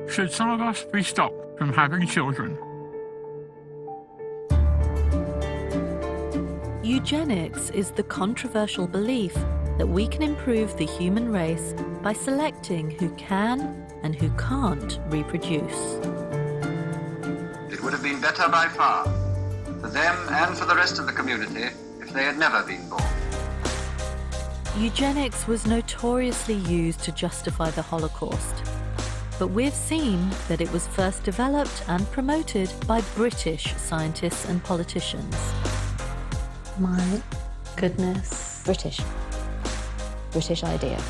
Should some of us be stopped from having children? Eugenics is the controversial belief that we can improve the human race by selecting who can and who can't reproduce. It would have been better by far, for them and for the rest of the community, if they had never been born. Eugenics was notoriously used to justify the Holocaust, but we've seen that it was first developed and promoted by British scientists and politicians. My goodness. British idea.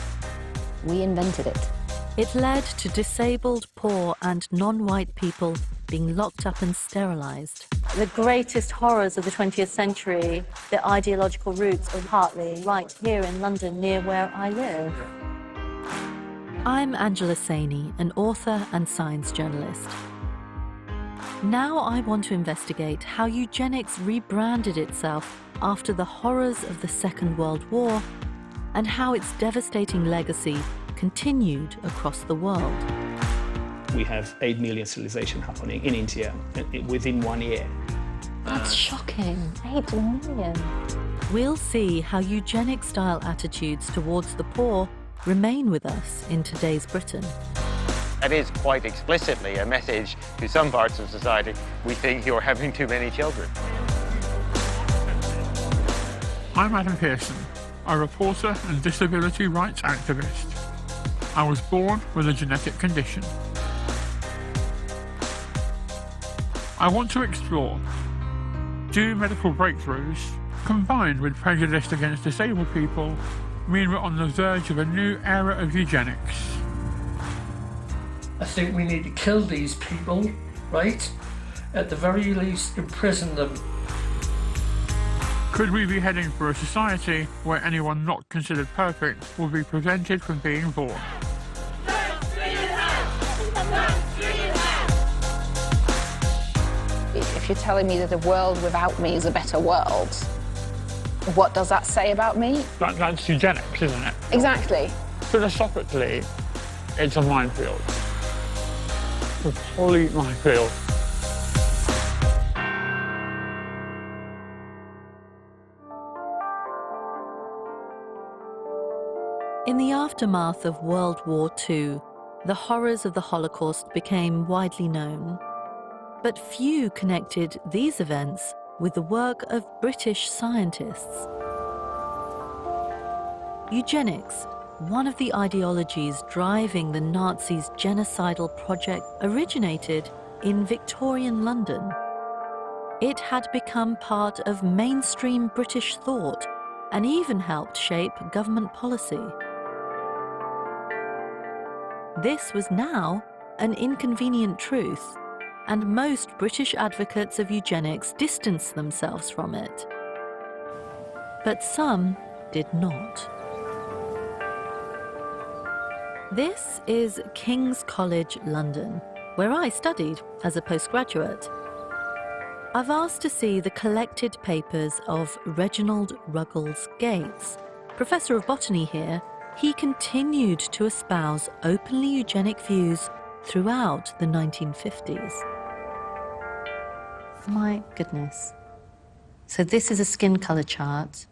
We invented it. It led to disabled, poor and non-white people being locked up and sterilised. The greatest horrors of the 20th century, the ideological roots are partly right here in London, near where I live. I'm Angela Saini, an author and science journalist. Now I want to investigate how eugenics rebranded itself after the horrors of the Second World War and how its devastating legacy continued across the world. We have 8 million sterilizations happening in India within 1 year. That's shocking. 8 million. We'll see how eugenic-style attitudes towards the poor remain with us in today's Britain. That is quite explicitly a message to some parts of society: we think you're having too many children. I'm Adam Pearson, a reporter and disability rights activist. I was born with a genetic condition. I want to explore, do medical breakthroughs, combined with prejudice against disabled people, mean we're on the verge of a new era of eugenics? I think we need to kill these people, right? At the very least, imprison them. Could we be heading for a society where anyone not considered perfect will be prevented from being born? If you're telling me that a world without me is a better world, what does that say about me? That's eugenics, isn't it? Exactly. Philosophically, it's a minefield. A complete minefield. In the aftermath of World War II, the horrors of the Holocaust became widely known. But few connected these events with the work of British scientists. Eugenics, one of the ideologies driving the Nazis' genocidal project, originated in Victorian London. It had become part of mainstream British thought and even helped shape government policy. This was now an inconvenient truth, and most British advocates of eugenics distanced themselves from it. But some did not. This is King's College, London, where I studied as a postgraduate. I've asked to see the collected papers of Reginald Ruggles Gates, Professor of Botany here. He continued to espouse openly eugenic views throughout the 1950s. My goodness. So this is a skin color chart,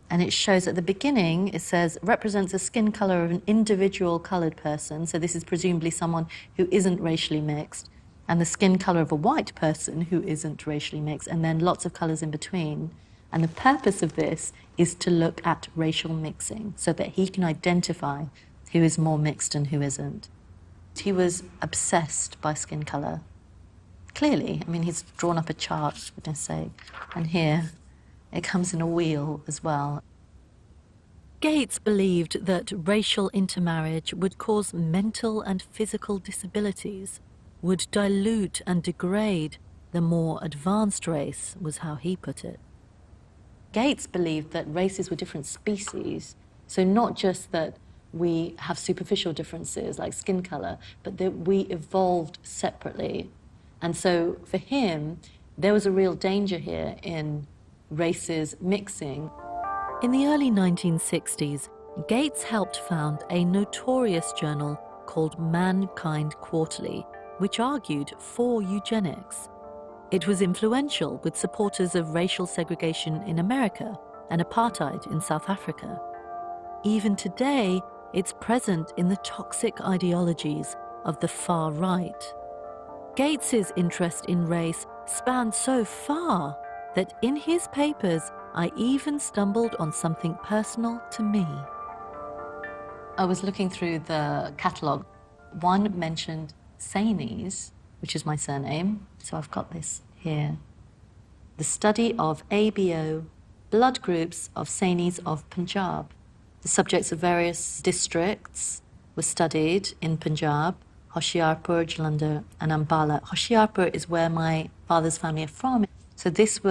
and it shows at the beginning, it says, represents the skin color of an individual colored person. So this is presumably someone who isn't racially mixed, and the skin color of a white person who isn't racially mixed, and then lots of colors in between. And the purpose of this is to look at racial mixing so that he can identify who is more mixed and who isn't. He was obsessed by skin color. Clearly, I mean, he's drawn up a chart, for goodness sake, and here it comes in a wheel as well. Gates believed that racial intermarriage would cause mental and physical disabilities, would dilute and degrade the more advanced race, was how he put it. Gates believed that races were different species, so not just that we have superficial differences like skin color, but that we evolved separately. And so for him, there was a real danger here in races mixing. In the early 1960s, Gates helped found a notorious journal called Mankind Quarterly, which argued for eugenics. It was influential with supporters of racial segregation in America and apartheid in South Africa. Even today, it's present in the toxic ideologies of the far right. Gates's interest in race spanned so far that in his papers, I even stumbled on something personal to me. I was looking through the catalogue. One mentioned Saini's, which is my surname, so I've got this here. The study of ABO blood groups of Saini's of Punjab. The subjects of various districts were studied in Punjab, Hoshiarpur, Jalandhar, and Ambala. Hoshiarpur is where my father's family are from. So these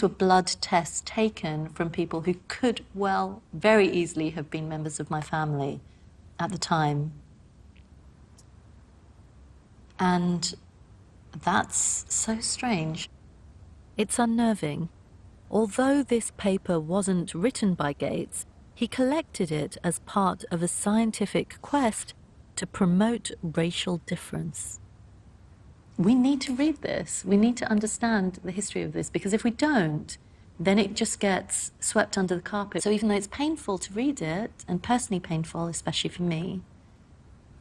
were blood tests taken from people who could well very easily have been members of my family at the time. And that's so strange. It's unnerving. Although this paper wasn't written by Gates, he collected it as part of a scientific quest to promote racial difference. We need to read this. We need to understand the history of this, because if we don't, then it just gets swept under the carpet. So even though it's painful to read it, and personally painful, especially for me,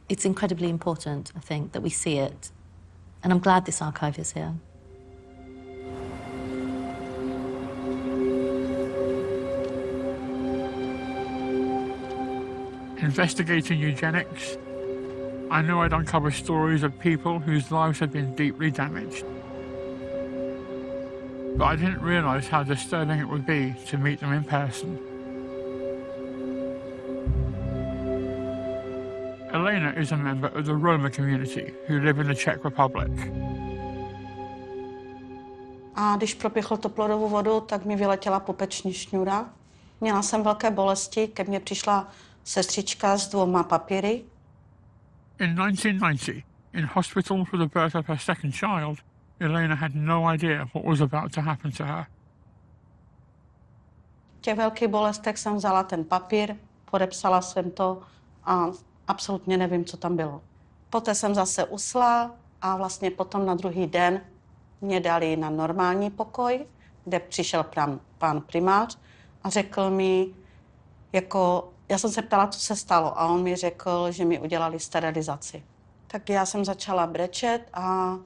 it's incredibly important, I think, that we see it. And I'm glad this archive is here. Investigating eugenics, I knew I'd uncover stories of people whose lives had been deeply damaged. But I didn't realise how disturbing it would be to meet them in person. Elena is a member of the Roma community who live in the Czech Republic. A když propěchl to plodovou vodu, tak mi vyletěla pupeční šňůra. Měla jsem velké bolesti, ke mně přišla sestřička s 2 papíry. In 1990, in hospital for the birth of her second child, Elena had no idea what was about to happen to her. V těch velkých bolestech jsem vzala ten papír, podepsala jsem to a absolutně nevím, co tam bylo. Poté jsem zase usla a vlastně potom na druhý den mě dali na normální pokoj, kde přišel pán primář a řekl mi, já jsem se ptala, co se stalo, a on mi řekl, že mi udělali sterilizaci. Tak já jsem začala brečet a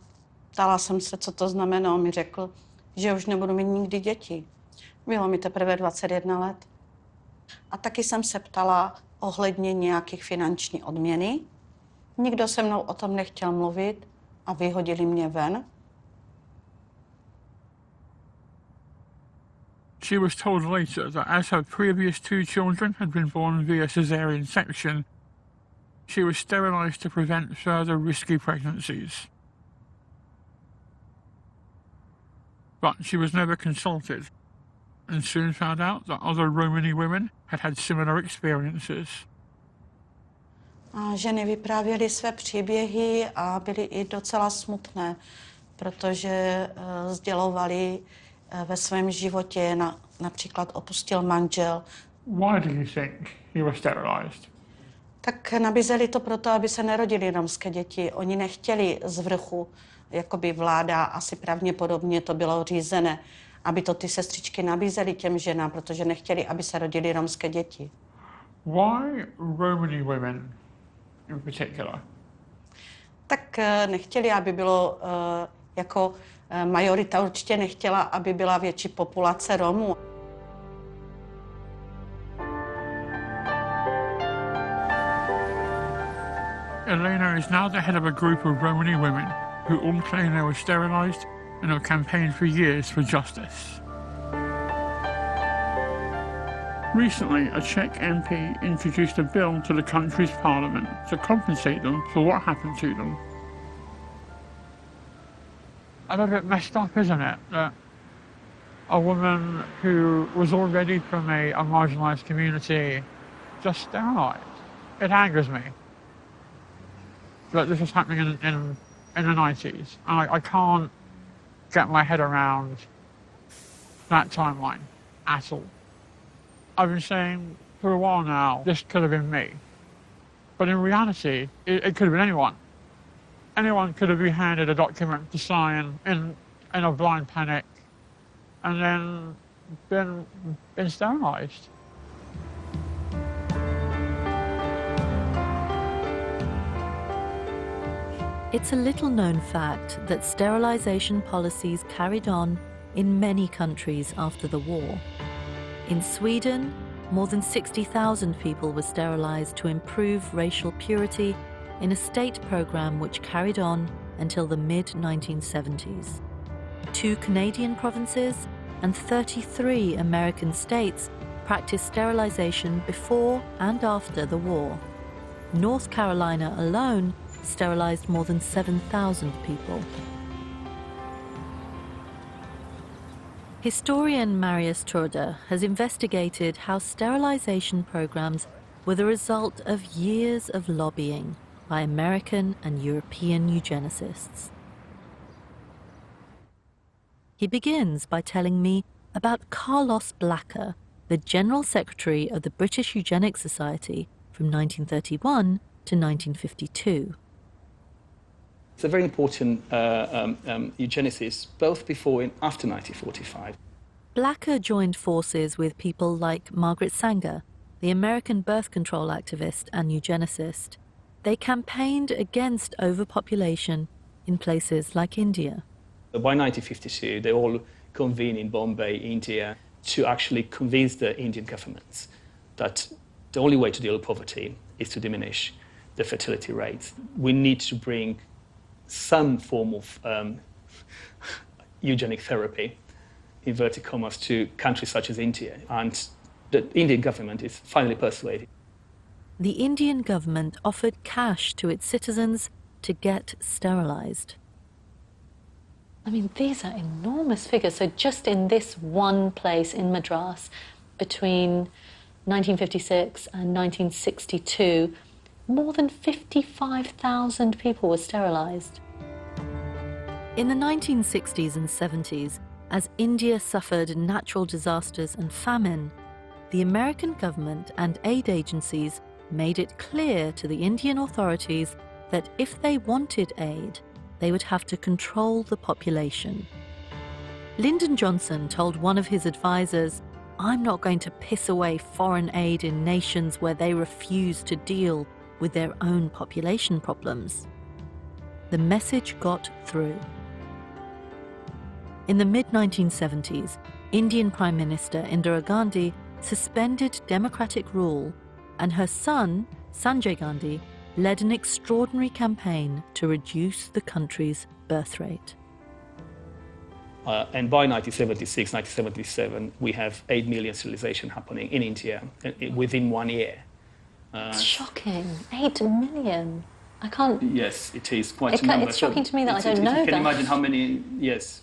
ptala jsem se, co to znamená. On mi řekl, že už nebudu mít nikdy děti. Bylo mi teprve 21 let. A taky jsem se ptala ohledně nějakých finanční odměny. Nikdo se mnou o tom nechtěl mluvit a vyhodili mě ven. She was told later that as her previous 2 children had been born via caesarean section, she was sterilised to prevent further risky pregnancies. But she was never consulted, and soon found out that other Romani women had had similar experiences. A ženy vyprávěly své příběhy a byly i docela smutné, protože sdělovali ve svém životě, například opustil manžel. Why do you think you were sterilised? Tak nabízeli to proto, aby se nerodily romské děti. Oni nechtěli z vrchu, jakoby vláda, asi pravděpodobně to bylo řízené, aby to ty sestřičky nabízely těm ženám, protože nechtěli, aby se rodily romské děti. Why Romani women in particular? Tak nechtěli, aby bylo jako majorita určitě nechtěla, aby byla větší populace Romů. Elena is now the head of a group of Romani women who all claim they were sterilised and have campaigned for years for justice. Recently, a Czech MP introduced a bill to the country's parliament to compensate them for what happened to them. A little bit messed up, isn't it, that a woman who was already from a marginalised community just sterilised? It angers me that this was happening in the 90s. I can't get my head around that timeline at all. I've been saying for a while now, this could have been me. But in reality, it could have been anyone. Anyone could have been handed a document to sign in a blind panic and then been sterilised. It's a little-known fact that sterilisation policies carried on in many countries after the war. In Sweden, more than 60,000 people were sterilised to improve racial purity in a state programme which carried on until the mid-1970s. 2 Canadian provinces and 33 American states practiced sterilisation before and after the war. North Carolina alone sterilised more than 7,000 people. Historian Marius Turda has investigated how sterilisation programs were the result of years of lobbying by American and European eugenicists. He begins by telling me about Carlos Blacker, the General Secretary of the British Eugenics Society from 1931 to 1952. It's a very important eugenicist, both before and after 1945. Blacker joined forces with people like Margaret Sanger, the American birth control activist and eugenicist. They campaigned against overpopulation in places like India. By 1952, they all convened in Bombay, India, to actually convince the Indian governments that the only way to deal with poverty is to diminish the fertility rates. We need to bring some form of eugenic therapy, inverted commas, to countries such as India. And the Indian government is finally persuaded. The Indian government offered cash to its citizens to get sterilised. I mean, these are enormous figures. So just in this one place in Madras, between 1956 and 1962, more than 55,000 people were sterilised. In the 1960s and 70s, as India suffered natural disasters and famine, the American government and aid agencies made it clear to the Indian authorities that if they wanted aid, they would have to control the population. Lyndon Johnson told one of his advisors, "I'm not going to piss away foreign aid in nations where they refuse to deal with their own population problems." The message got through. In the mid-1970s, Indian Prime Minister Indira Gandhi suspended democratic rule, and her son, Sanjay Gandhi, led an extraordinary campaign to reduce the country's birth rate. And by 1976, 1977, we have 8 million sterilisation happening in India within 1 year. It's shocking. 8 million. I can't... Yes, it is quite a number. It's shocking to me that I don't know that. You can imagine how many, yes.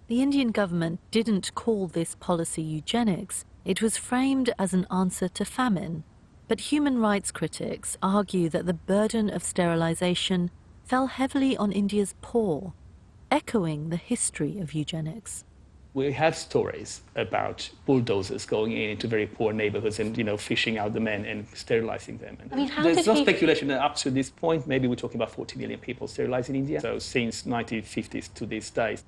The Indian government didn't call this policy eugenics. It was framed as an answer to famine. But human rights critics argue that the burden of sterilisation fell heavily on India's poor, echoing the history of eugenics. We have stories about bulldozers going into very poor neighbourhoods and, fishing out the men and sterilising them. And I mean, there's no speculation that up to this point, maybe we're talking about 40 million people sterilised in India. So since 1950s to these days.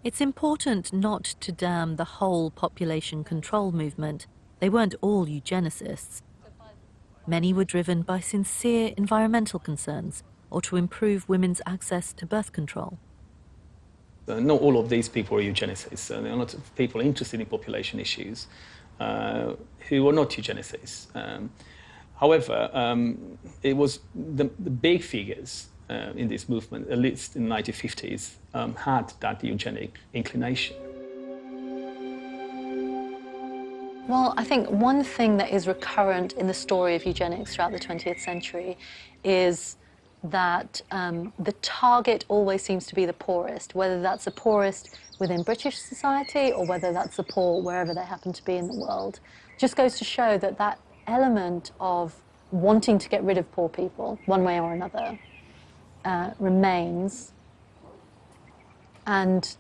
It's important not to damn the whole population control movement. They weren't all eugenicists. Many were driven by sincere environmental concerns or to improve women's access to birth control. Not all of these people are eugenicists. There are a lot of people interested in population issues who are not eugenicists. However, it was the big figures in this movement, at least in the 1950s, had that eugenic inclination. Well, I think one thing that is recurrent in the story of eugenics throughout the 20th century is that the target always seems to be the poorest, whether that's the poorest within British society or whether that's the poor wherever they happen to be in the world. Just goes to show that that element of wanting to get rid of poor people, one way or another, remains, and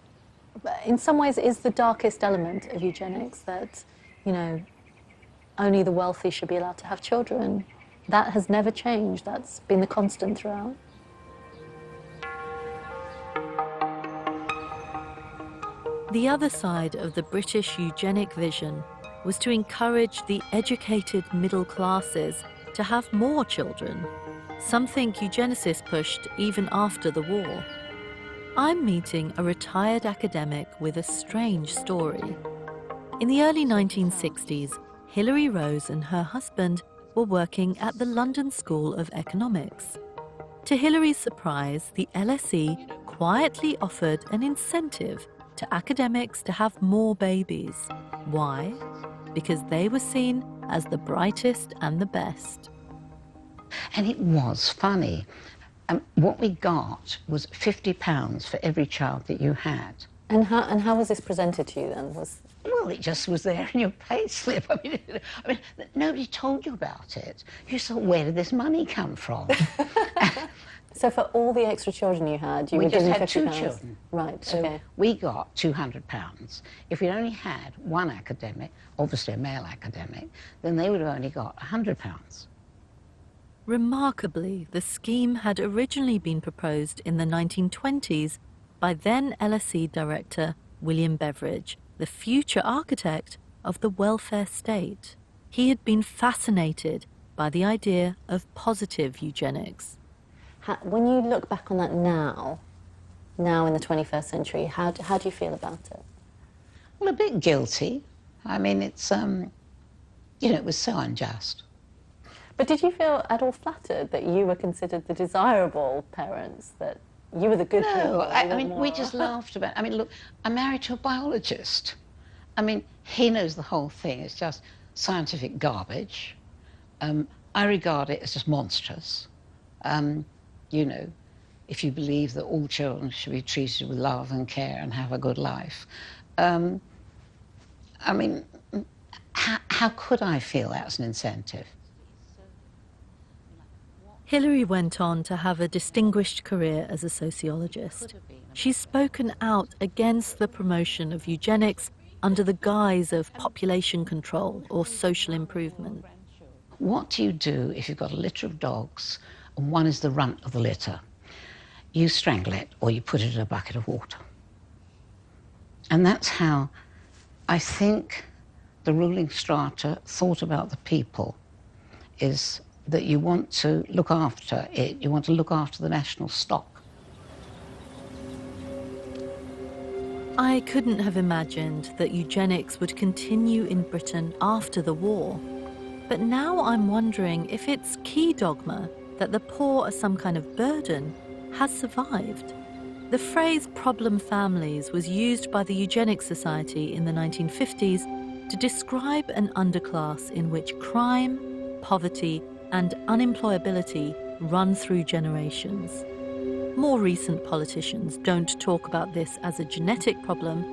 in some ways is the darkest element of eugenics, that only the wealthy should be allowed to have children. that has never changed. That's been the constant throughout. The other side of the British eugenic vision was to encourage the educated middle classes to have more children, something eugenicists pushed even after the war. I'm meeting a retired academic with a strange story. In the early 1960s, Hilary Rose and her husband were working at the London School of Economics. To Hilary's surprise, the LSE quietly offered an incentive to academics to have more babies. Why? Because they were seen as the brightest and the best. And it was funny. What we got was £50 for every child that you had. And how was this presented to you then? Well, it just was there in your pay slip. I mean, nobody told you about it. You thought, where did this money come from? So for all the extra children you had, you we were just given had £50? two children. Right, so okay. We got £200. If we'd only had one academic, obviously a male academic, then they would have only got £100. Remarkably, the scheme had originally been proposed in the 1920s by then LSE director William Beveridge, the future architect of the welfare state. He had been fascinated by the idea of positive eugenics. When you look back on that now in the 21st century, how do you feel about it? Well, a bit guilty. I mean, it's, you know, it was so unjust. But did you feel at all flattered that you were considered the desirable parents, that you were the good people? No, I mean, we just laughed about it. I mean, look, I'm married to a biologist. I mean, he knows the whole thing is just scientific garbage. I regard it as just monstrous. You know, if you believe that all children should be treated with love and care and have a good life. I mean, how could I feel that's an incentive? Hilary went on to have a distinguished career as a sociologist. She's spoken out against the promotion of eugenics under the guise of population control or social improvement. What do you do if you've got a litter of dogs and one is the runt of the litter? You strangle it or you put it in a bucket of water. And that's how I think the ruling strata thought about the people, is that you want to look after it, you want to look after the national stock. I couldn't have imagined that eugenics would continue in Britain after the war. But now I'm wondering if its key dogma, that the poor are some kind of burden, has survived. The phrase problem families was used by the Eugenics Society in the 1950s to describe an underclass in which crime, poverty, and unemployability run through generations. More recent politicians don't talk about this as a genetic problem,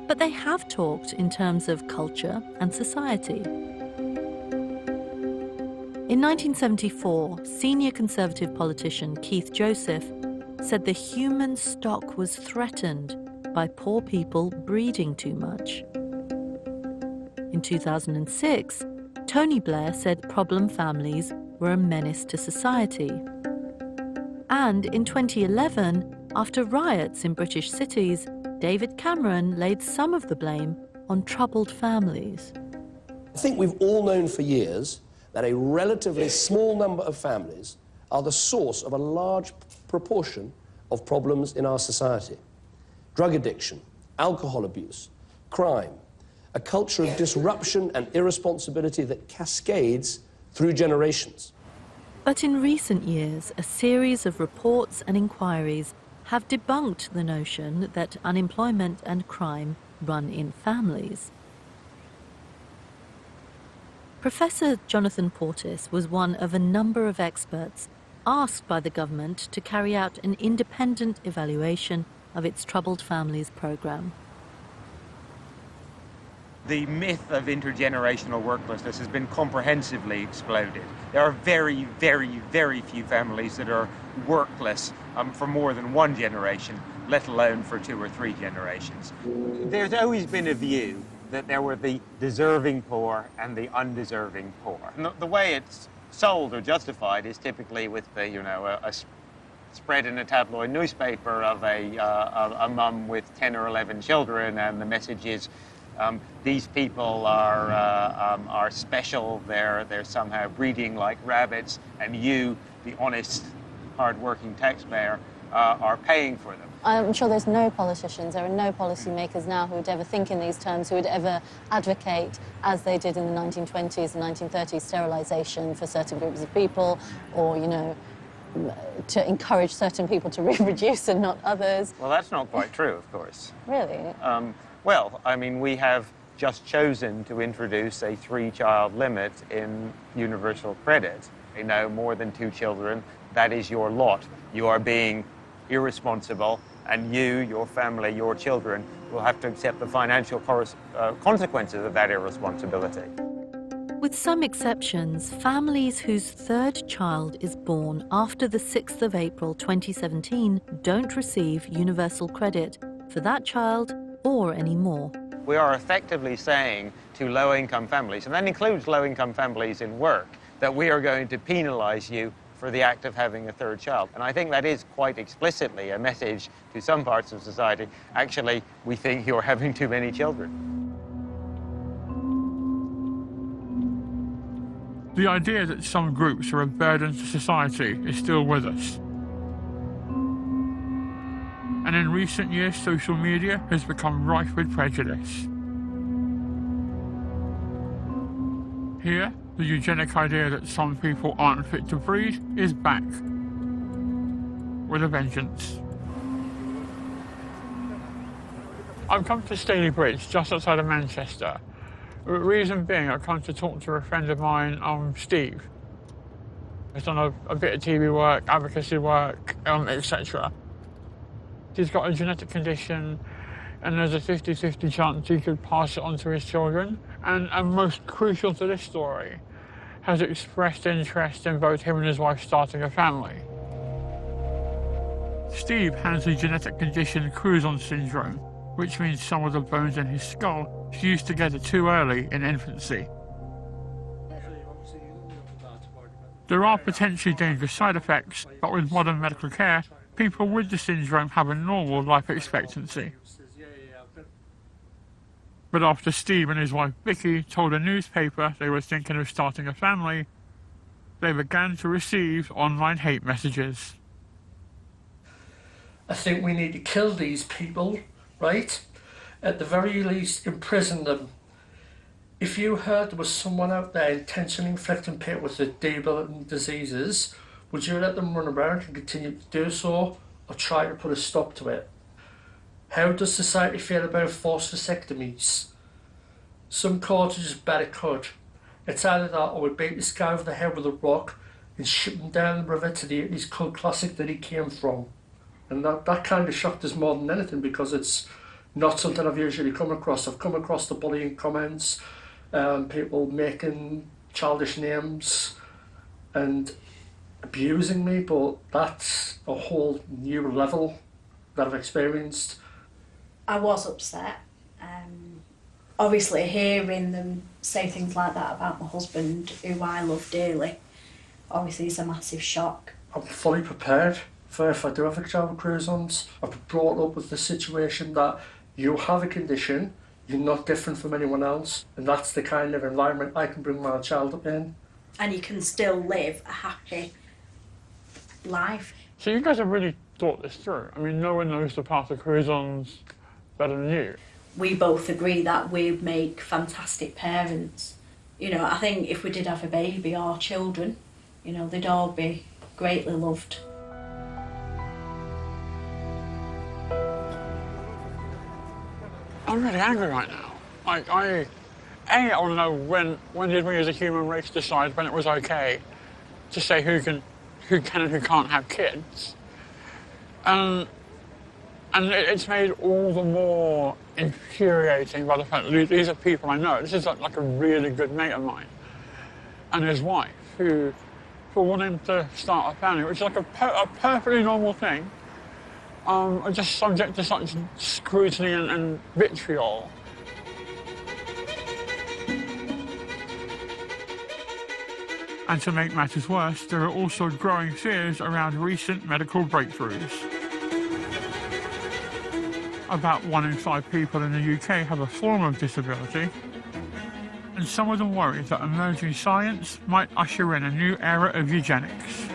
but they have talked in terms of culture and society. In 1974, senior Conservative politician Keith Joseph said the human stock was threatened by poor people breeding too much. In 2006, Tony Blair said problem families were a menace to society. And in 2011, after riots in British cities, David Cameron laid some of the blame on troubled families. I think we've all known for years that a relatively small number of families are the source of a large proportion of problems in our society. Drug addiction, alcohol abuse, crime, a culture of disruption and irresponsibility that cascades through generations. But in recent years, a series of reports and inquiries have debunked the notion that unemployment and crime run in families. Professor Jonathan Portis was one of a number of experts asked by the government to carry out an independent evaluation of its Troubled Families programme. The myth of intergenerational worklessness has been comprehensively exploded. There are very, very, very few families that are workless for more than one generation, let alone for 2 or 3 generations. There's always been a view that there were the deserving poor and the undeserving poor. And the way it's sold or justified is typically with the, a spread in a tabloid newspaper of a mum with 10 or 11 children, and the message is these people are special. They're somehow breeding like rabbits, and you, the honest, hard-working taxpayer, are paying for them. I'm sure there's no politicians, there are no policymakers now who would ever think in these terms, who would ever advocate, as they did in the 1920s and 1930s, sterilisation for certain groups of people, or, to encourage certain people to reproduce and not others. Well, that's not quite true, of course. Really? Well, I mean, we have just chosen to introduce a 3-child limit in universal credit. More than 2 children, that is your lot. You are being irresponsible, and you, your family, your children will have to accept the financial consequences of that irresponsibility. With some exceptions, families whose 3rd child is born after the 6th of April 2017 don't receive universal credit for that child or any more. We are effectively saying to low-income families, and that includes low-income families in work, that we are going to penalise you for the act of having a 3rd child. And I think that is quite explicitly a message to some parts of society. Actually, we think you're having too many children. The idea that some groups are a burden to society is still with us. And in recent years, social media has become rife with prejudice. Here, the eugenic idea that some people aren't fit to breed is back with a vengeance. I've come to Staley Bridge, just outside of Manchester. The reason being, I've come to talk to a friend of mine, Steve. He's done a bit of TV work, advocacy work, etc. He's got a genetic condition, and there's a 50-50 chance he could pass it on to his children. And most crucial to this story, has expressed interest in both him and his wife starting a family. Steve has the genetic condition Cruzon syndrome, which means some of the bones in his skull fuse together too early in infancy. There are potentially dangerous side effects, but with modern medical care, people with the syndrome have a normal life expectancy. But after Steve and his wife Vicky told a newspaper they were thinking of starting a family, they began to receive online hate messages. I think we need to kill these people, right? At the very least, imprison them. If you heard there was someone out there intentionally inflicting pain with the debilitating diseases, would you let them run around and continue to do so, or try to put a stop to it? How does society feel about forced vasectomies? Some causes better cut. It's either that or we beat this guy over the head with a rock and ship him down the river to the 80s cult classic that he came from. And that kind of shocked us more than anything, because it's not something I've usually come across. I've come across the bullying comments, people making childish names and abusing me, but that's a whole new level that I've experienced. I was upset. Obviously, hearing them say things like that about my husband, who I love dearly, obviously is a massive shock. I'm fully prepared for if I do have a child with Cruzon's. I've been brought up with the situation that you have a condition, you're not different from anyone else, and that's the kind of environment I can bring my child up in. And you can still live a happy life. So you guys have really thought this through. I mean, no one knows the path of Cruzon's better than you. We both agree that we make fantastic parents. I think if we did have a baby, our children, they'd all be greatly loved. I'm really angry right now. I want to know when did we as a human race decide when it was okay to say who can and who can't have kids. And it's made all the more infuriating by the fact that these are people I know. This is like a really good mate of mine and his wife, who, for wanting to start a family, which is like a perfectly normal thing, are just subject to such scrutiny and vitriol. And to make matters worse, there are also growing fears around recent medical breakthroughs. About 1 in 5 people in the UK have a form of disability, and some of them worry that emerging science might usher in a new era of eugenics.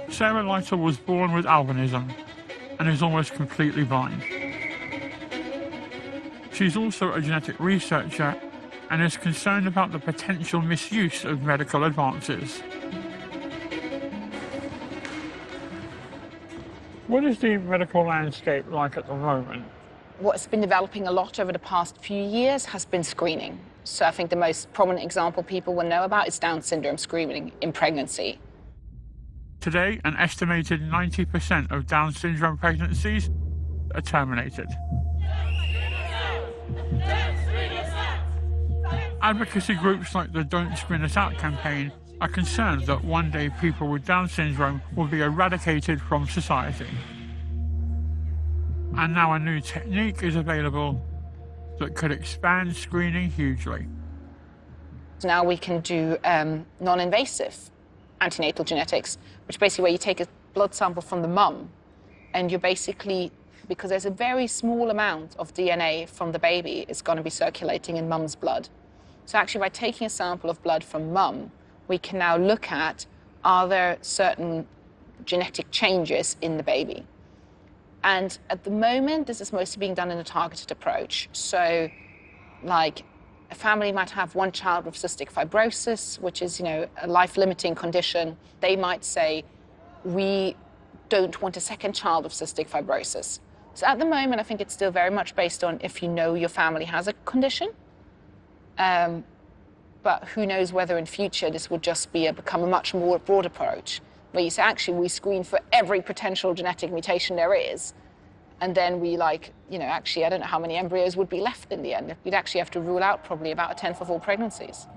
Sarah Lytle was born with albinism and is almost completely blind. She's also a genetic researcher and is concerned about the potential misuse of medical advances. What is the medical landscape like at the moment? What's been developing a lot over the past few years has been screening. So I think the most prominent example people will know about is Down syndrome screening in pregnancy. Today, an estimated 90% of Down syndrome pregnancies are terminated. Advocacy groups like the Don't Screen Us Out campaign are concerned that one day people with Down syndrome will be eradicated from society. And now a new technique is available that could expand screening hugely. Now we can do non-invasive antenatal genetics, which basically where you take a blood sample from the mum and you're basically, because there's a very small amount of DNA from the baby is going to be circulating in mum's blood. So actually by taking a sample of blood from mum, we can now look at, are there certain genetic changes in the baby? And at the moment, this is mostly being done in a targeted approach. So like a family might have one child with cystic fibrosis, which is, a life-limiting condition. They might say, we don't want a second child with cystic fibrosis. So at the moment, I think it's still very much based on if you know your family has a condition. But who knows whether in future this would just become a much more broad approach, where you say, actually, we screen for every potential genetic mutation there is, and then we actually, I don't know how many embryos would be left in the end. We'd actually have to rule out probably about 1/10 of all pregnancies.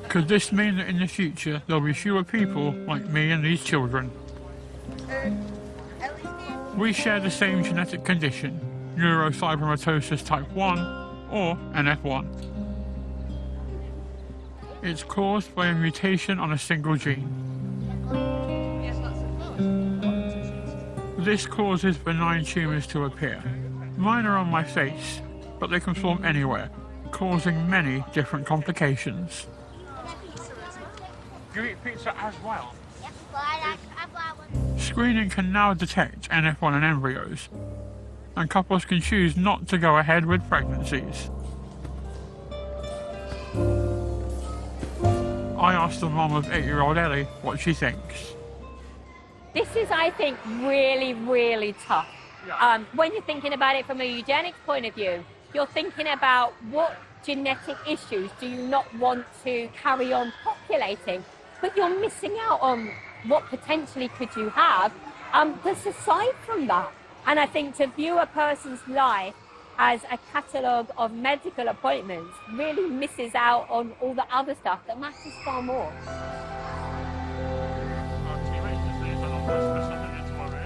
Could this mean that in the future there'll be fewer people like me and these children? We share the same genetic condition, neurofibromatosis type 1, or NF1. It's caused by a mutation on a single gene. This causes benign tumours to appear. Mine are on my face, but they can form anywhere, causing many different complications. You eat pizza as well? Screening can now detect NF1 in embryos, and couples can choose not to go ahead with pregnancies. I asked the mum of 8-year-old Ellie what she thinks. This is, I think, really, really tough. Yeah. When you're thinking about it from a eugenics point of view, you're thinking about what genetic issues do you not want to carry on populating, but you're missing out on what potentially could you have that's aside from that. And I think to view a person's life as a catalogue of medical appointments really misses out on all the other stuff that matters far more.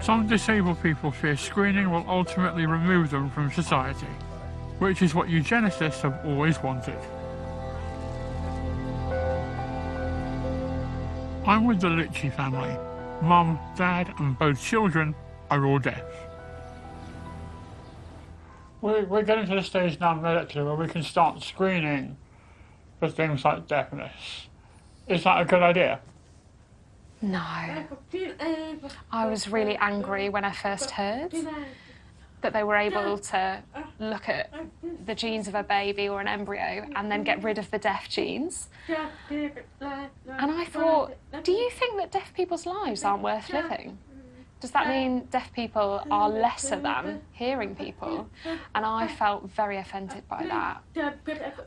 Some disabled people fear screening will ultimately remove them from society, which is what eugenicists have always wanted. I'm with the Litchi family. Mum, Dad and both children are all deaf. We're getting to the stage now medically where we can start screening for things like deafness. Is that a good idea? No. I was really angry when I first heard that they were able to look at the genes of a baby or an embryo and then get rid of the deaf genes. And I thought, do you think that deaf people's lives aren't worth living? Does that mean deaf people are lesser than hearing people? And I felt very offended by that.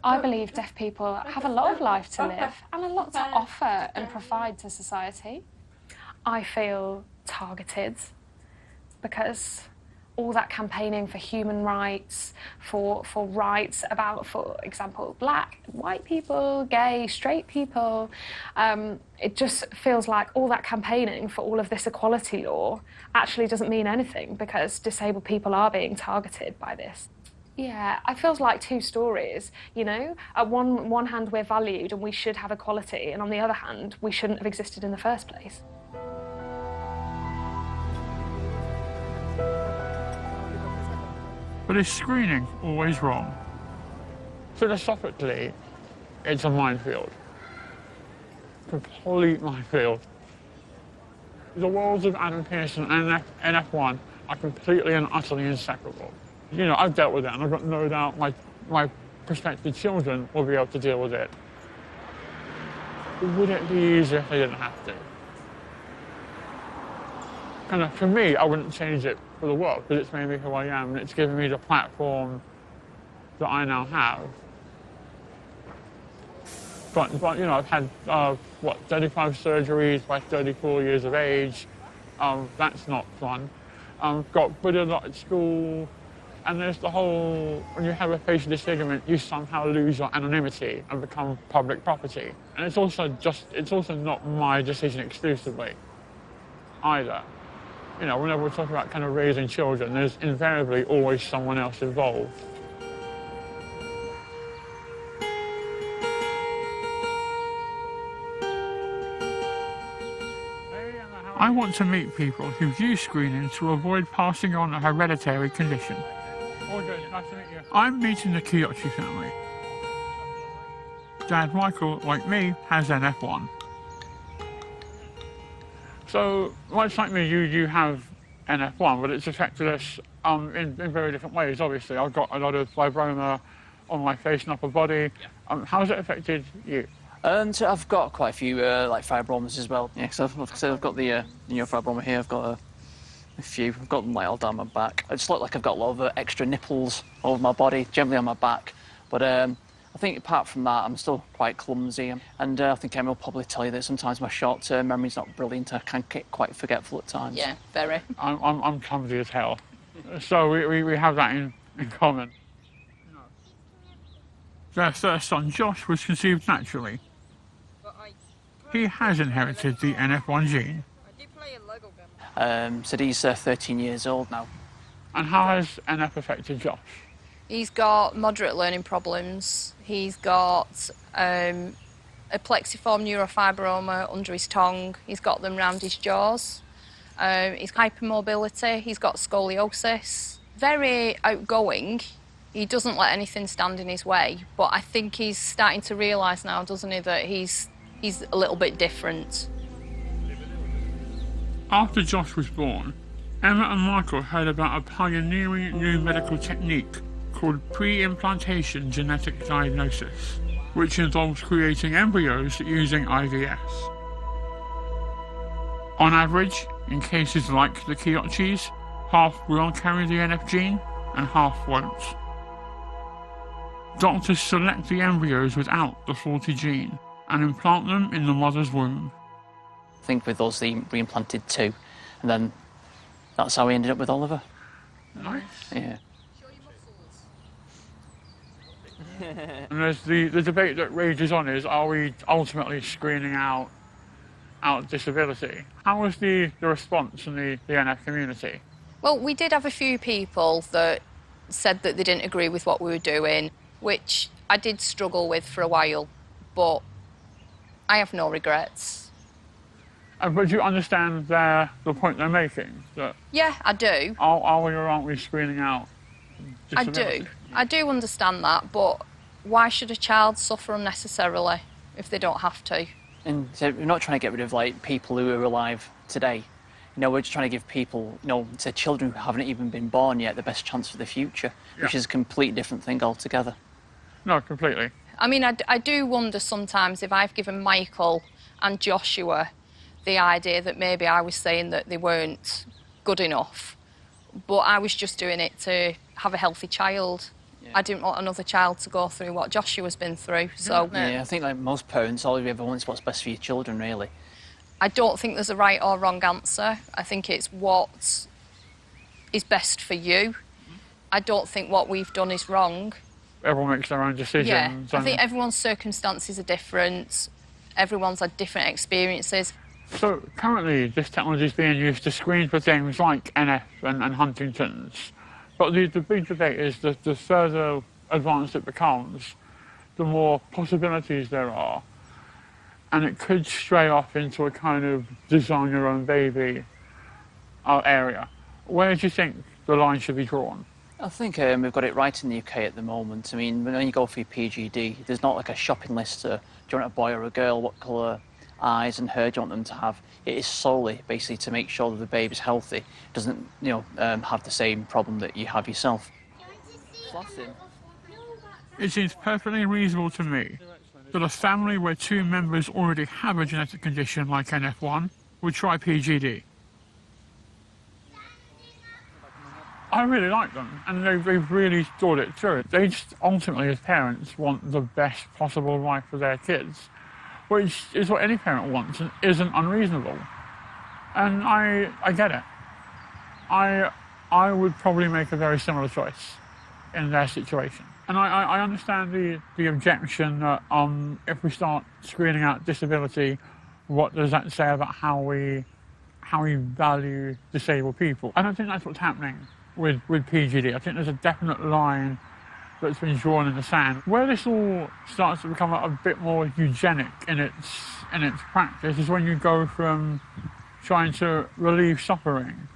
I believe deaf people have a lot of life to live and a lot to offer and provide to society. I feel targeted because all that campaigning for human rights, for rights about, for example, black, white people, gay, straight people, it just feels like all that campaigning for all of this equality law actually doesn't mean anything because disabled people are being targeted by this. Yeah, I feel like two stories, you know? At one hand, we're valued and we should have equality, and on the other hand, we shouldn't have existed in the first place. But is screening always wrong? Philosophically, it's a minefield. Complete minefield. The worlds of Adam Pearson and NF1 are completely and utterly inseparable. You know, I've dealt with it, and I've got no doubt my prospective children will be able to deal with it. Would it be easier if they didn't have to? Kind of, for me, I wouldn't change it for the world, because it's made me who I am, and it's given me the platform that I now have. But you know, I've had, 35 surgeries by 34 years of age. That's not fun. Got bullied a lot at school. And there's the whole, when you have a facial disfigurement, you somehow lose your anonymity and become public property. And it's also not my decision exclusively, either. You know, whenever we're talking about kind of raising children, there's invariably always someone else involved. I want to meet people who use screening to avoid passing on a hereditary condition. Nice to meet you. I'm meeting the Kiyotchi family. Dad Michael, like me, has NF1. So, much like me, you have NF1, but it's affected us in very different ways, obviously. I've got a lot of fibroma on my face and upper body. How has it affected you? So I've got quite a few like fibromas as well. Yeah, so I've got the fibroma here. I've got a few. I've got them like all down my back. I just look like I've got a lot of extra nipples all over my body, generally on my back. But I think apart from that, I'm still quite clumsy. And I think Emma will probably tell you that sometimes my short-term memory's not brilliant. I can get quite forgetful at times. Yeah, very. I'm clumsy as hell. So we have that in common. Their first son, Josh, was conceived naturally. He has inherited the NF1 gene. So he's 13 years old now. And how has NF affected Josh? He's got moderate learning problems. He's got a plexiform neurofibroma under his tongue. He's got them round his jaws. He's hypermobility. He's got scoliosis. Very outgoing. He doesn't let anything stand in his way. But I think he's starting to realise now, doesn't he, that he's a little bit different. After Josh was born, Emma and Michael heard about a pioneering new medical technique called pre-implantation genetic diagnosis, which involves creating embryos using IVS. On average, in cases like the Kiyotchis, half will carry the NF gene and half won't. Doctors select the embryos without the faulty gene and implant them in the mother's womb. I think with us, they reimplanted 2, and then that's how we ended up with Oliver. Nice. Yeah. And there's the debate that rages on is, are we ultimately screening out disability? How was the response in the NF community? Well, we did have a few people that said that they didn't agree with what we were doing, which I did struggle with for a while, but I have no regrets. But do you understand the point they're making? That Yeah, I do. are we or aren't we screening out disability? I do understand that, but why should a child suffer unnecessarily if they don't have to? And so we're not trying to get rid of like people who are alive today. You know, we're just trying to give people, to children who haven't even been born yet, the best chance for the future, which is a completely different thing altogether. No, completely. I mean, I do wonder sometimes if I've given Michael and Joshua the idea that maybe I was saying that they weren't good enough, but I was just doing it to have a healthy child. Yeah. I didn't want another child to go through what Joshua's been through, so... Yeah, I think like most parents, all you ever want is what's best for your children, really. I don't think there's a right or wrong answer. I think it's what is best for you. I don't think what we've done is wrong. Everyone makes their own decisions. Yeah, I think everyone's circumstances are different. Everyone's had different experiences. So currently this technology is being used to screen for things like NF and Huntington's. But the big debate is that the further advanced it becomes, the more possibilities there are. And it could stray off into a kind of design your own baby area. Where do you think the line should be drawn? I think we've got it right in the UK at the moment. I mean, when you go for your PGD, there's not like a shopping list to, do you want a boy or a girl, what colour eyes and hair do you want them to have? It is solely basically to make sure that the baby's healthy, doesn't, have the same problem that you have yourself. It seems perfectly reasonable to me that a family where two members already have a genetic condition like NF1 would try PGD. I really like them, and they've really thought it through. They just ultimately, as parents, want the best possible life for their kids, which is what any parent wants and isn't unreasonable. And I get it. I would probably make a very similar choice in their situation. And I understand the objection that if we start screening out disability, what does that say about how we value disabled people? I don't think that's what's happening with PGD. I think there's a definite line that's been drawn in the sand. Where this all starts to become a bit more eugenic in its practice is when you go from trying to relieve suffering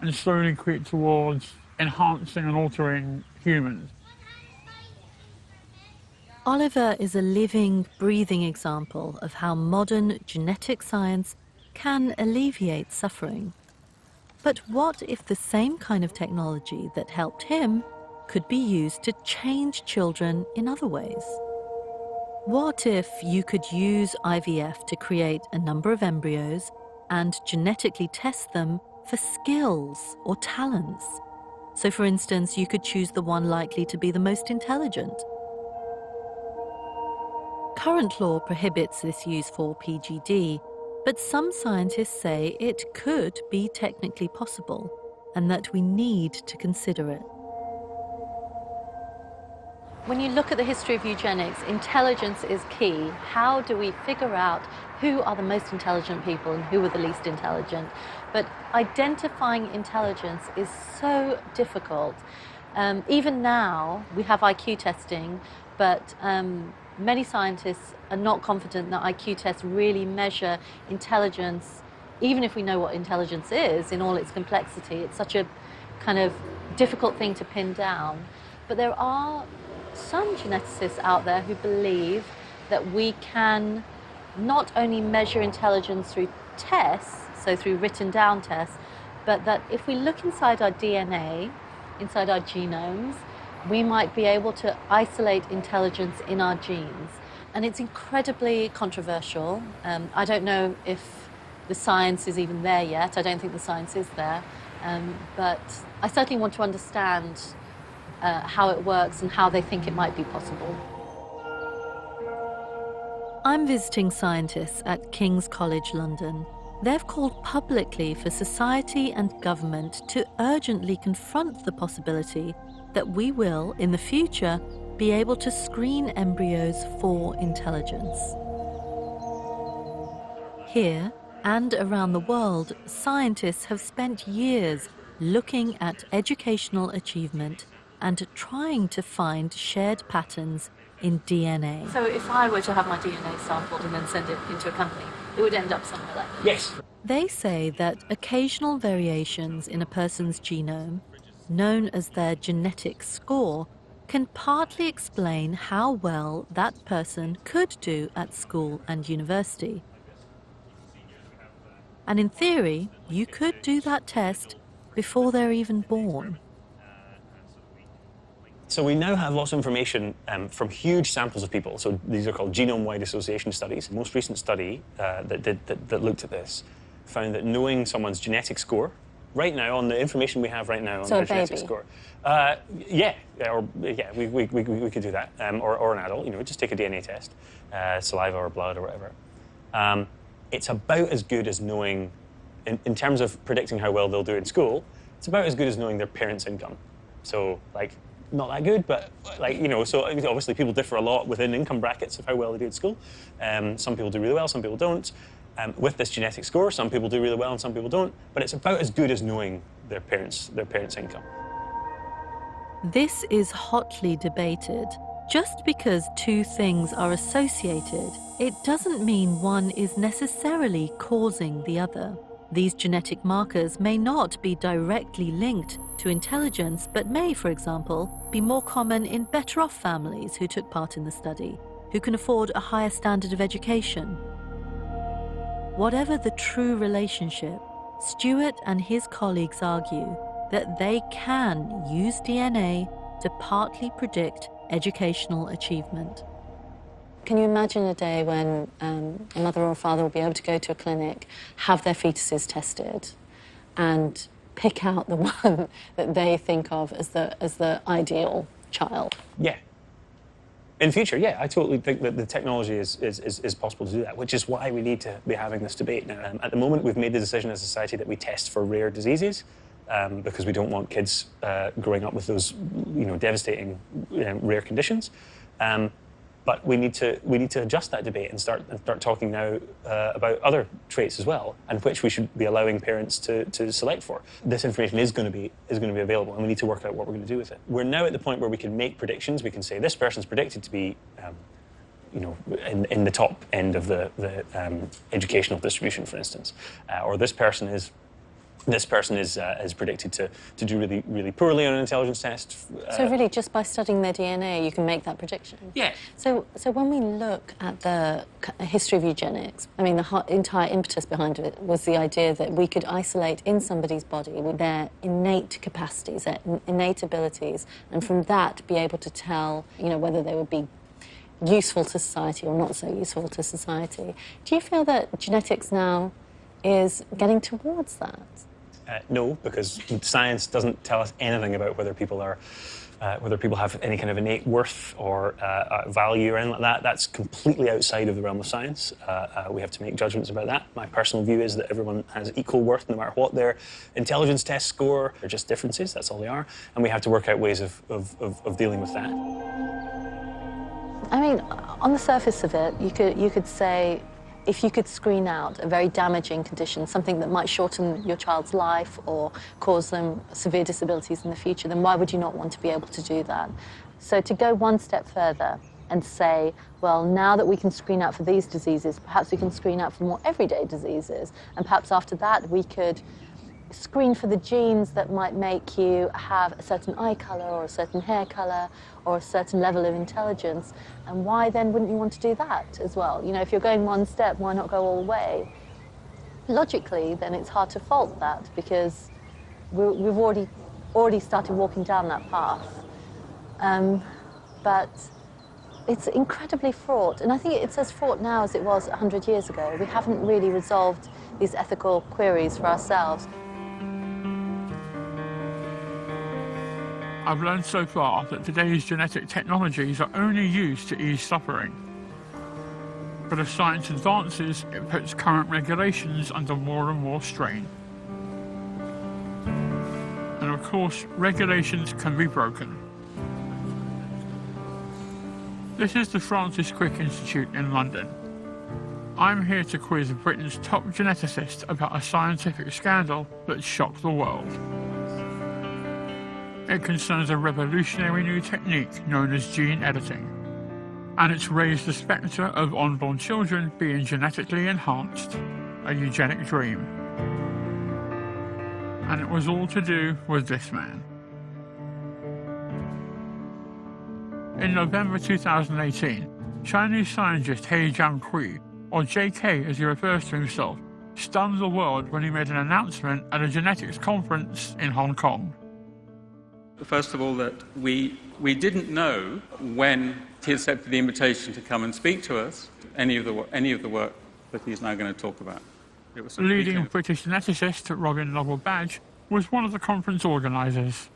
and slowly creep towards enhancing and altering humans. Oliver is a living, breathing example of how modern genetic science can alleviate suffering. But what if the same kind of technology that helped him could be used to change children in other ways? What if you could use IVF to create a number of embryos and genetically test them for skills or talents? So, for instance, you could choose the one likely to be the most intelligent. Current law prohibits this use for PGD, but some scientists say it could be technically possible and that we need to consider it. When you look at the history of eugenics, intelligence is key. How do we figure out who are the most intelligent people and who are the least intelligent? But identifying intelligence is so difficult. Even now, we have IQ testing, but many scientists are not confident that IQ tests really measure intelligence, even if we know what intelligence is in all its complexity. It's such a kind of difficult thing to pin down. But there are some geneticists out there who believe that we can not only measure intelligence through tests, so through written down tests, but that if we look inside our DNA, inside our genomes, we might be able to isolate intelligence in our genes. And it's incredibly controversial. I don't know if the science is even there yet. I don't think the science is there. But I certainly want to understand how it works and how they think it might be possible. I'm visiting scientists at King's College London. They've called publicly for society and government to urgently confront the possibility that we will, in the future, be able to screen embryos for intelligence. Here and around the world, scientists have spent years looking at educational achievement and trying to find shared patterns in DNA. So if I were to have my DNA sampled and then send it into a company, it would end up somewhere like that? Yes. They say that occasional variations in a person's genome, known as their genetic score, can partly explain how well that person could do at school and university. And in theory, you could do that test before they're even born. So we now have lots of information from huge samples of people. So these are called genome-wide association studies. The most recent study that looked at this found that knowing someone's genetic score, right now, on the information we have right now on their genetic score, we could do that, or an adult, just take a DNA test, saliva or blood or whatever. It's about as good as knowing, in terms of predicting how well they'll do in school, it's about as good as knowing their parents' income. So, not that good, but so obviously people differ a lot within income brackets of how well they do at school. Some people do really well, some people don't. With this genetic score, some people do really well and some people don't, but it's about as good as knowing their parents' income. This is hotly debated. Just because two things are associated, it doesn't mean one is necessarily causing the other. These genetic markers may not be directly linked to intelligence, but may, for example, be more common in better-off families who took part in the study, who can afford a higher standard of education. Whatever the true relationship, Stewart and his colleagues argue that they can use DNA to partly predict educational achievement. Can you imagine a day when a mother or a father will be able to go to a clinic, have their fetuses tested, and pick out the one that they think of as the ideal child? Yeah. In future, yeah, I totally think that the technology is possible to do that, which is why we need to be having this debate now. At the moment, we've made the decision as a society that we test for rare diseases because we don't want kids growing up with those, devastating rare conditions. But we need to adjust that debate and start talking now about other traits as well, and which we should be allowing parents to select for. This information is going to be available, and we need to work out what we're going to do with it. We're now at the point where we can make predictions. We can say this person's predicted to be, in the top end of the educational distribution, for instance, or this person is predicted to do really, really poorly on an intelligence test. So really, just by studying their DNA, you can make that prediction? Yeah. So when we look at the history of eugenics, I mean, the entire impetus behind it was the idea that we could isolate in somebody's body with their innate capacities, their innate abilities, and from that be able to tell, whether they would be useful to society or not so useful to society. Do you feel that genetics now is getting towards that? No, because science doesn't tell us anything about whether people have any kind of innate worth or value or anything like that. That's completely outside of the realm of science. We have to make judgments about that. My personal view is that everyone has equal worth no matter what their intelligence test score. They're just differences, that's all they are. And we have to work out ways of dealing with that. I mean, on the surface of it, you could say, if you could screen out a very damaging condition, something that might shorten your child's life or cause them severe disabilities in the future, then why would you not want to be able to do that? So to go one step further and say, well, now that we can screen out for these diseases, perhaps we can screen out for more everyday diseases, and perhaps after that we could screen for the genes that might make you have a certain eye colour or a certain hair colour or a certain level of intelligence. And why then wouldn't you want to do that as well? If you're going one step, why not go all the way? Logically, then it's hard to fault that because we've already started walking down that path. But it's incredibly fraught, and I think it's as fraught now as it was 100 years ago. We haven't really resolved these ethical queries for ourselves. I've learned so far that today's genetic technologies are only used to ease suffering. But as science advances, it puts current regulations under more and more strain. And of course, regulations can be broken. This is the Francis Crick Institute in London. I'm here to quiz Britain's top geneticist about a scientific scandal that shocked the world. It concerns a revolutionary new technique known as gene editing, and it's raised the spectre of unborn children being genetically enhanced, a eugenic dream. And it was all to do with this man. In November 2018, Chinese scientist He Jiankui, or JK as he refers to himself, stunned the world when he made an announcement at a genetics conference in Hong Kong. First of all, that we didn't know when he accepted the invitation to come and speak to us any of the work that he's now going to talk about. Leading British geneticist Robin Lovell-Badge was one of the conference organisers.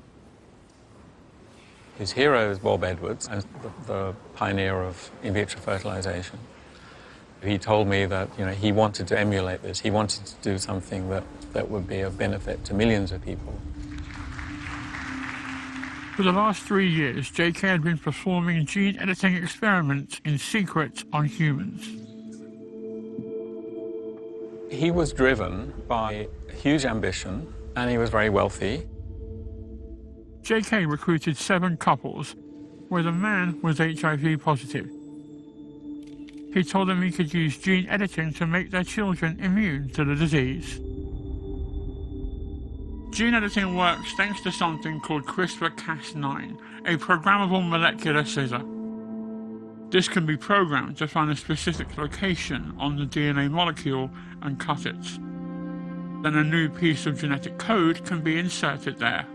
His hero is Bob Edwards, the pioneer of in vitro fertilisation. He told me that he wanted to emulate this. He wanted to do something that would be of benefit to millions of people. For the last 3 years, JK had been performing gene editing experiments in secret on humans. He was driven by huge ambition, and he was very wealthy. JK recruited 7 couples where the man was HIV positive. He told them he could use gene editing to make their children immune to the disease. Gene editing works thanks to something called CRISPR-Cas9, a programmable molecular scissor. This can be programmed to find a specific location on the DNA molecule and cut it. Then a new piece of genetic code can be inserted there.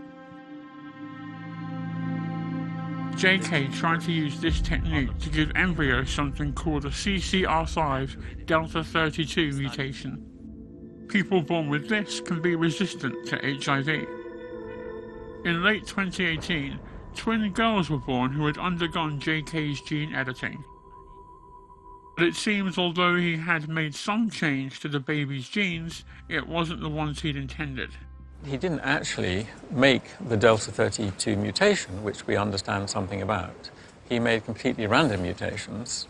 JK tried to use this technique to give embryos something called a CCR5 delta 32 mutation. People born with this can be resistant to HIV. In late 2018, twin girls were born who had undergone JK's gene editing. But it seems although he had made some change to the baby's genes, it wasn't the ones he'd intended. He didn't actually make the delta 32 mutation, which we understand something about. He made completely random mutations,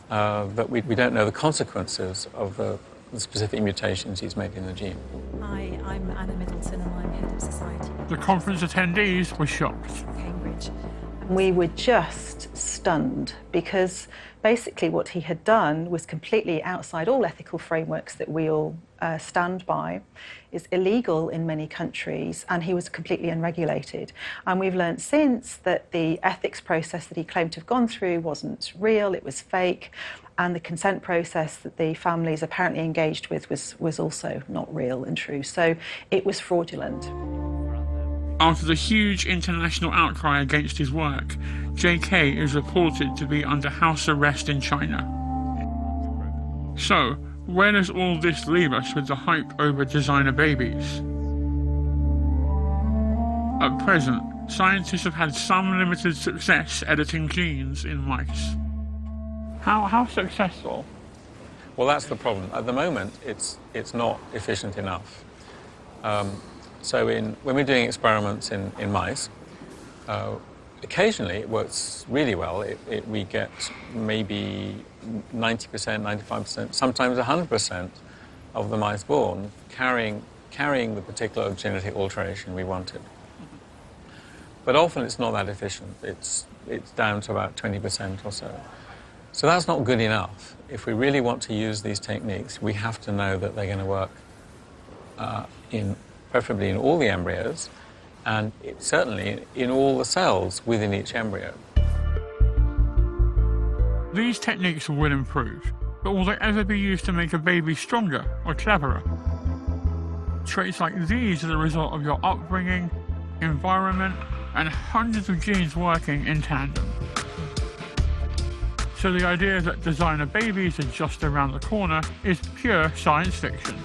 but we don't know the consequences of the specific mutations he's made in the gene. Hi, I'm Anna Middleton and I'm head of society. The conference attendees were shocked. Cambridge. We were just stunned because basically what he had done was completely outside all ethical frameworks that we all stand by, is illegal in many countries, and he was completely unregulated. And we've learned since that the ethics process that he claimed to have gone through wasn't real, it was fake, and the consent process that the families apparently engaged with was also not real and true. So it was fraudulent. After the huge international outcry against his work, JK is reported to be under house arrest in China. So, where does all this leave us with the hype over designer babies? At present, scientists have had some limited success editing genes in mice. How successful? Well, that's the problem. At the moment, it's not efficient enough. So when we're doing experiments in mice, occasionally it works really well. We get maybe 90%, 95%, sometimes 100% of the mice born carrying the particular genetic alteration we wanted. But often it's not that efficient. It's down to about 20% or so. So that's not good enough. If we really want to use these techniques, we have to know that they're going to work preferably in all the embryos, and certainly in all the cells within each embryo. These techniques will improve, but will they ever be used to make a baby stronger or cleverer? Traits like these are the result of your upbringing, environment, and hundreds of genes working in tandem. So the idea that designer babies are just around the corner is pure science fiction.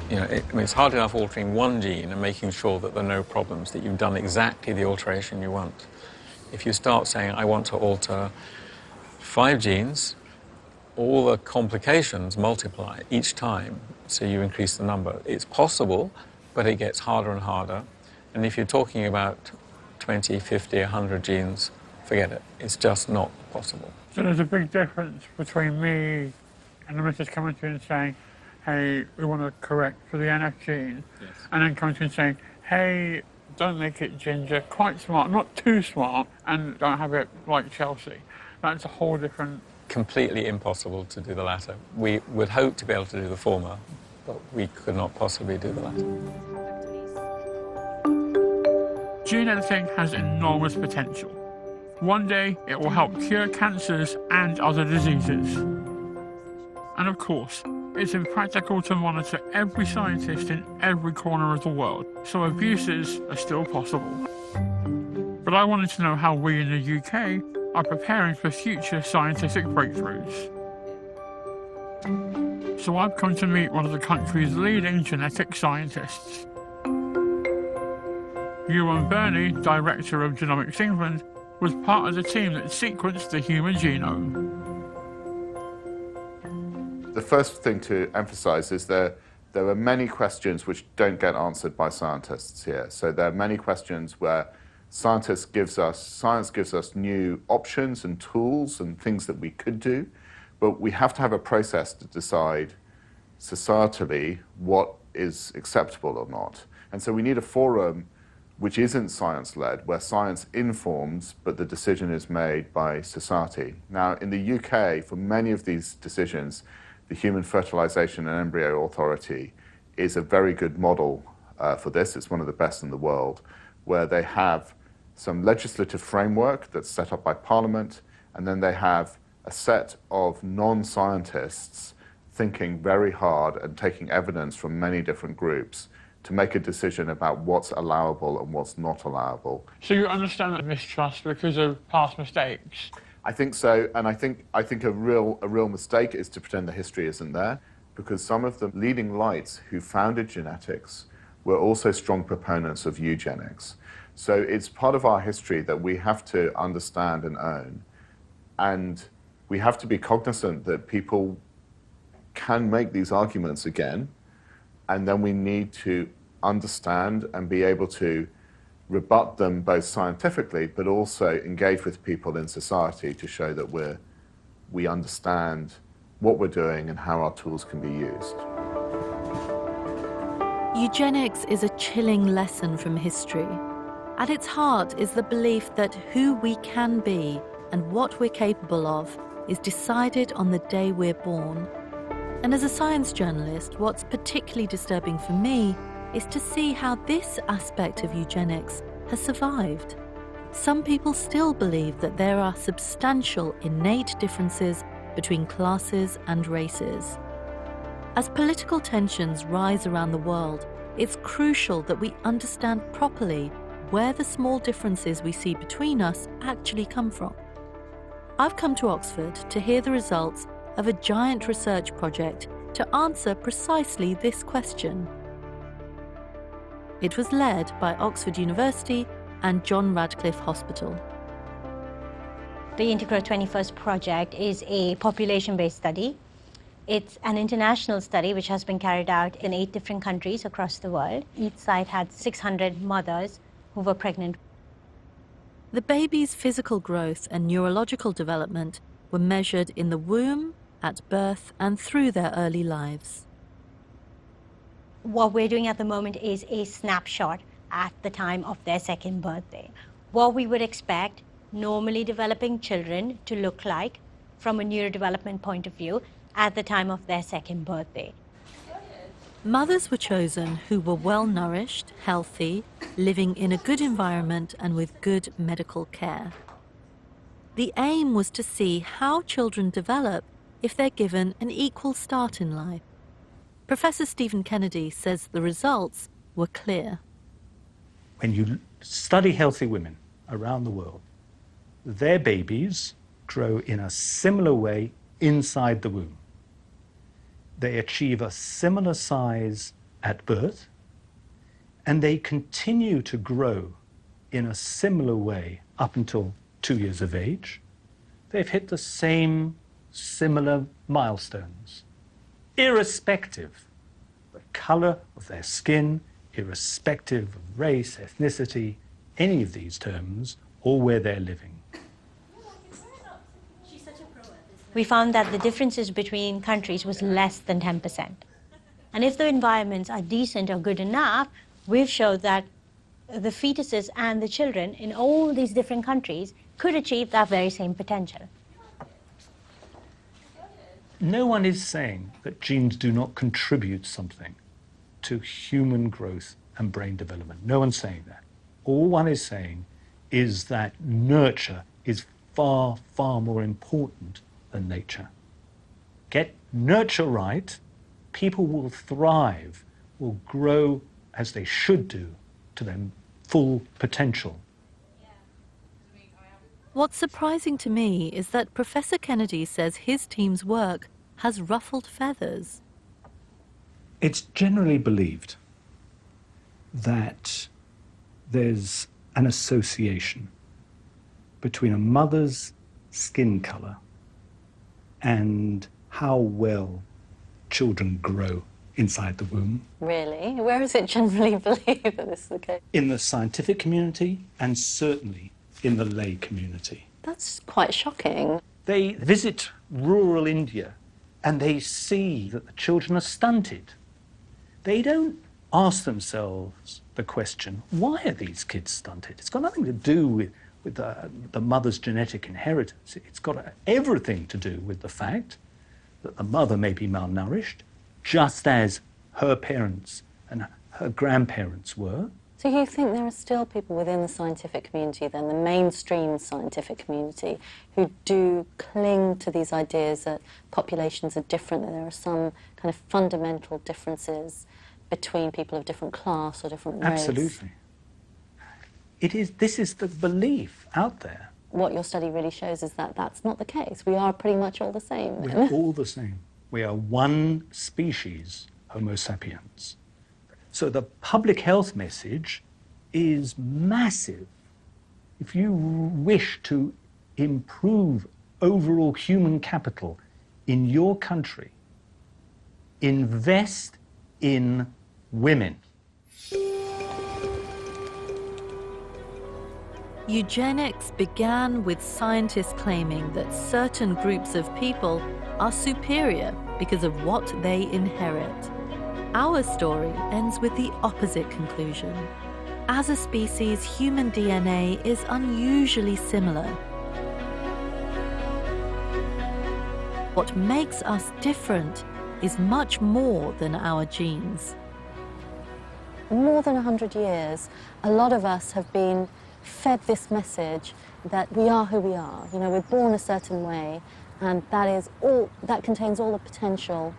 You know, it's hard enough altering one gene and making sure that there are no problems, that you've done exactly the alteration you want. If you start saying, I want to alter 5 genes, all the complications multiply each time, so you increase the number. It's possible, but it gets harder and harder. And if you're talking about 20, 50, 100 genes, forget it. It's just not possible. So there's a big difference between me and the missus coming to you and saying, hey, we want to correct for the NF gene, yes. And then coming to you and saying, hey, don't make it ginger, quite smart, not too smart, and don't have it like Chelsea. That's a whole different... Completely impossible to do the latter. We would hope to be able to do the former, but we could not possibly do the latter. Gene editing has enormous potential. One day, it will help cure cancers and other diseases. And of course, it's impractical to monitor every scientist in every corner of the world, so abuses are still possible. But I wanted to know how we in the UK are preparing for future scientific breakthroughs. So I've come to meet one of the country's leading genetic scientists. Ewan Burney, Director of Genomics England, was part of the team that sequenced the human genome. The first thing to emphasize is there are many questions which don't get answered by scientists here. So there are many questions where science gives us new options and tools and things that we could do, but we have to have a process to decide societally what is acceptable or not. And so we need a forum which isn't science-led, where science informs, but the decision is made by society. Now, in the UK, for many of these decisions, the Human Fertilisation and Embryo Authority is a very good model for this. It's one of the best in the world, where they have some legislative framework that's set up by Parliament, and then they have a set of non-scientists thinking very hard and taking evidence from many different groups to make a decision about what's allowable and what's not allowable. So you understand that mistrust because of past mistakes? I think so, and I think a real mistake is to pretend the history isn't there, because some of the leading lights who founded genetics were also strong proponents of eugenics. So it's part of our history that we have to understand and own, and we have to be cognizant that people can make these arguments again, and then we need to understand and be able to rebut them both scientifically, but also engage with people in society to show that we understand what we're doing and how our tools can be used. Eugenics is a chilling lesson from history. At its heart is the belief that who we can be and what we're capable of is decided on the day we're born. And as a science journalist, what's particularly disturbing for me is to see how this aspect of eugenics has survived. Some people still believe that there are substantial innate differences between classes and races. As political tensions rise around the world, it's crucial that we understand properly where the small differences we see between us actually come from. I've come to Oxford to hear the results of a giant research project to answer precisely this question. It was led by Oxford University and John Radcliffe Hospital. The Integral 21st project is a population-based study. It's an international study which has been carried out in 8 different countries across the world. Each site had 600 mothers who were pregnant. The baby's physical growth and neurological development were measured in the womb, at birth, and through their early lives. What we're doing at the moment is a snapshot at the time of their second birthday. What we would expect normally developing children to look like from a neurodevelopment point of view at the time of their second birthday. Mothers were chosen who were well-nourished, healthy, living in a good environment and with good medical care. The aim was to see how children develop if they're given an equal start in life. Professor Stephen Kennedy says the results were clear. When you study healthy women around the world, their babies grow in a similar way inside the womb. They achieve a similar size at birth, and they continue to grow in a similar way up until 2 years of age. They've hit the same similar milestones, irrespective of the color of their skin, irrespective of race, ethnicity, any of these terms, or where they're living. We found that the differences between countries was less than 10%. And if the environments are decent or good enough, we've showed that the fetuses and the children in all these different countries could achieve that very same potential. No one is saying that genes do not contribute something to human growth and brain development. No one's saying that. All one is saying is that nurture is far, far more important than nature. Get nurture right, people will thrive, will grow as they should do to their full potential. What's surprising to me is that Professor Kennedy says his team's work has ruffled feathers. It's generally believed that there's an association between a mother's skin color and how well children grow inside the womb. Really? Where is it generally believed that this is the case? In the scientific community and certainly in the lay community. That's quite shocking. They visit rural India and they see that the children are stunted. They don't ask themselves, the question, why are these kids stunted? It's got nothing to do with the mother's genetic inheritance. It's got everything to do with the fact that the mother may be malnourished, just as her parents and her grandparents were. So you think there are still people within the scientific community, then, the mainstream scientific community, who do cling to these ideas that populations are different, that there are some kind of fundamental differences between people of different class or different race? Absolutely. This is the belief out there. What your study really shows is that that's not the case. We are pretty much all the same. We're all the same. We are one species, Homo sapiens. So the public health message is massive. If you wish to improve overall human capital in your country, invest in women. Eugenics began with scientists claiming that certain groups of people are superior because of what they inherit. Our story ends with the opposite conclusion. As a species, human DNA is unusually similar. What makes us different is much more than our genes. For more than 100 years, a lot of us have been fed this message that we are who we are. You know, we're born a certain way, and that contains all the potential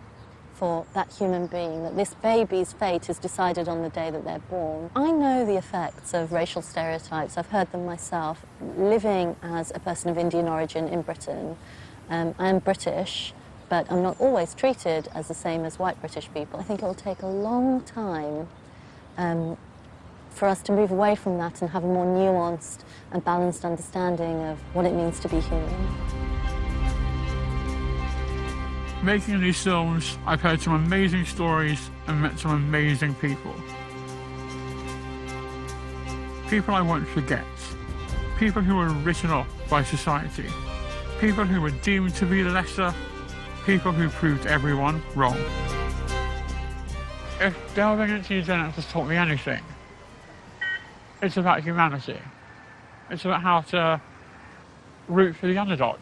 for that human being, that this baby's fate is decided on the day that they're born. I know the effects of racial stereotypes. I've heard them myself. Living as a person of Indian origin in Britain, I am British, but I'm not always treated as the same as white British people. I think it will take a long time for us to move away from that and have a more nuanced and balanced understanding of what it means to be human. Making these films, I've heard some amazing stories and met some amazing people. People I won't forget. People who were written off by society. People who were deemed to be lesser. People who proved everyone wrong. If delving into eugenics has taught me anything, it's about humanity. It's about how to root for the underdog.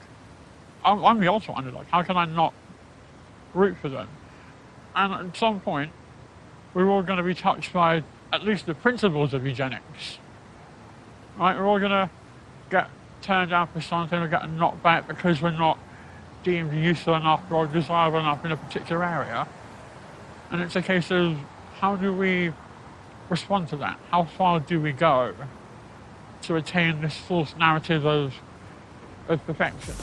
I'm the ultimate underdog. How can I not root for them? And at some point, we're all going to be touched by at least the principles of eugenics. Right? We're all going to get turned down for something, we're getting knocked back because we're not deemed useful enough or desirable enough in a particular area. And it's a case of, how do we respond to that? How far do we go to attain this false narrative of perfection?